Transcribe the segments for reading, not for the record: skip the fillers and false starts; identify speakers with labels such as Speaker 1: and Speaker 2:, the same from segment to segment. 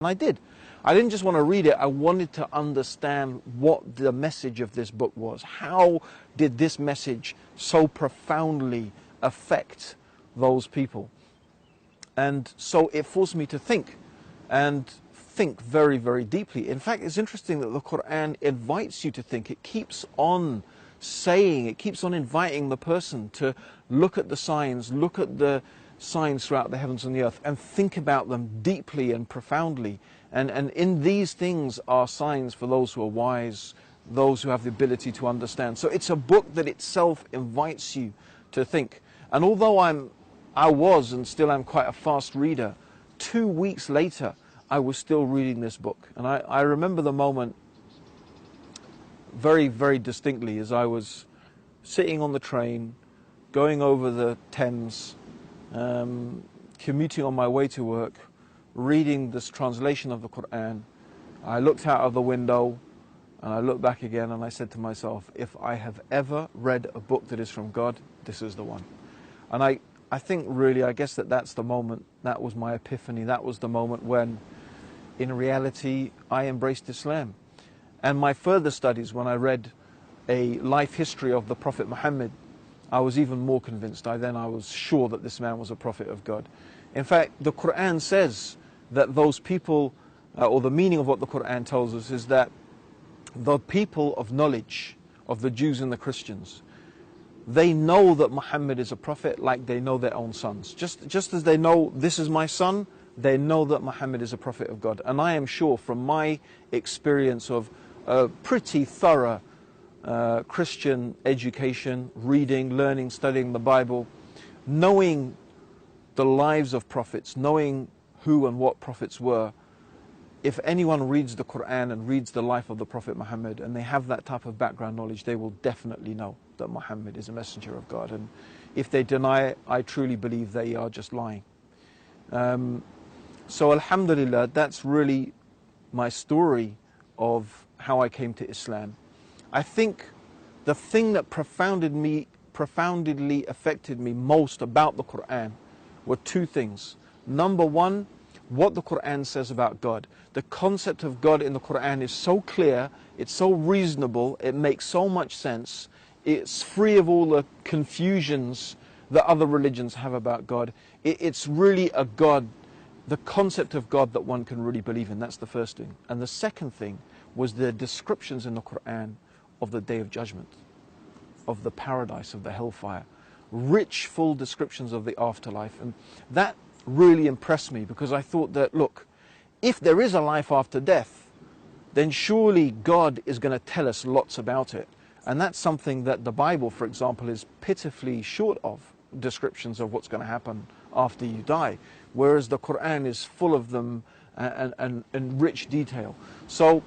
Speaker 1: And I did. I didn't just want to read it, I wanted to understand what the message of this book was. How did this message so profoundly affect those people? And so it forced me to think, and think very, very deeply. In fact, it's interesting that the Quran invites you to think. It keeps on saying, it keeps on inviting the person to look at the signs throughout the heavens and the earth, and think about them deeply and profoundly. And in these things are signs for those who are wise, those who have the ability to understand. So it's a book that itself invites you to think. And although I was and still am quite a fast reader, 2 weeks later I was still reading this book. And I remember the moment very, very distinctly as I was sitting on the train, going over the Thames, commuting on my way to work, reading this translation of the Quran. I looked out of the window and I looked back again and I said to myself, if I have ever read a book that is from God, this is the one. And I think really, I guess that's the moment, that was my epiphany, that was the moment when in reality I embraced Islam. And my further studies, when I read a life history of the Prophet Muhammad, I was even more convinced. I was sure that this man was a prophet of God. In fact, the Quran says that those people, or the meaning of what the Quran tells us is that the people of knowledge, of the Jews and the Christians, they know that Muhammad is a prophet like they know their own sons. Just as they know, this is my son, they know that Muhammad is a prophet of God. And I am sure from my experience of a pretty thorough Christian education, reading, learning, studying the Bible, knowing the lives of prophets, knowing who and what prophets were, if anyone reads the Quran and reads the life of the Prophet Muhammad and they have that type of background knowledge, they will definitely know that Muhammad is a messenger of God. And if they deny it, I truly believe they are just lying. So alhamdulillah, that's really my story of how I came to Islam. I think the thing that profoundly affected me most about the Quran were two things. Number one, what the Quran says about God. The concept of God in the Quran is so clear, it's so reasonable, it makes so much sense, it's free of all the confusions that other religions have about God. It's really a God, the concept of God that one can really believe in. That's the first thing. And the second thing was the descriptions in the Quran of the Day of Judgment, of the paradise, of the hellfire. Rich, full descriptions of the afterlife. And that really impressed me, because I thought that, look, if there is a life after death, then surely God is going to tell us lots about it. And that's something that the Bible, for example, is pitifully short of, descriptions of what's going to happen after you die, whereas the Quran is full of them and rich detail. So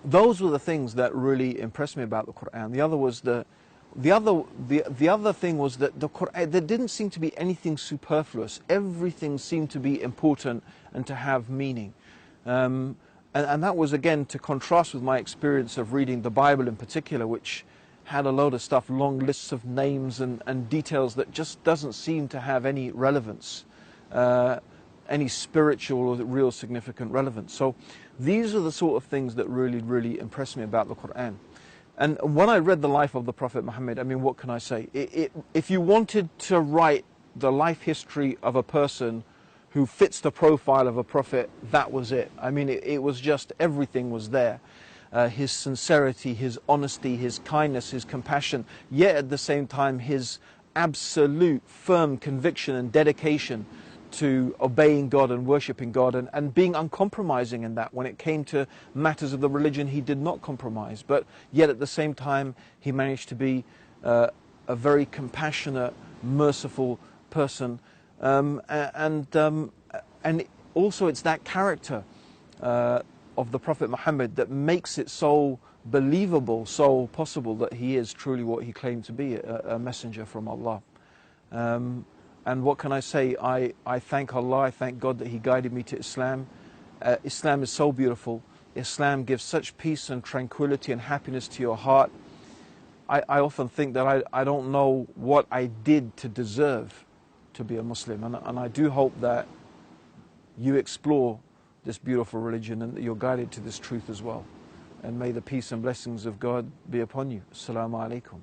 Speaker 1: those were the things that really impressed me about the Quran. The other was the other thing was that the Quran, there didn't seem to be anything superfluous. Everything seemed to be important and to have meaning. And that was, again, to contrast with my experience of reading the Bible in particular, which had a load of stuff, long lists of names and details that just doesn't seem to have any relevance, any spiritual or real significant relevance. So these are the sort of things that really, really impressed me about the Quran. And when I read the life of the Prophet Muhammad, I mean, what can I say? If you wanted to write the life history of a person who fits the profile of a prophet, that was it. I mean, it was just, everything was there. His sincerity, his honesty, his kindness, his compassion, yet at the same time his absolute firm conviction and dedication to obeying God and worshipping God, and being uncompromising in that. When it came to matters of the religion, he did not compromise, but yet at the same time he managed to be a very compassionate, merciful person. And also it's that character of the Prophet Muhammad that makes it so believable, so possible that he is truly what he claimed to be, a messenger from Allah. And what can I say? I thank Allah, I thank God that He guided me to Islam. Islam is so beautiful. Islam gives such peace and tranquility and happiness to your heart. I often think that I don't know what I did to deserve to be a Muslim. And I do hope that you explore this beautiful religion, and that you're guided to this truth as well. And may the peace and blessings of God be upon you. Assalamu alaikum.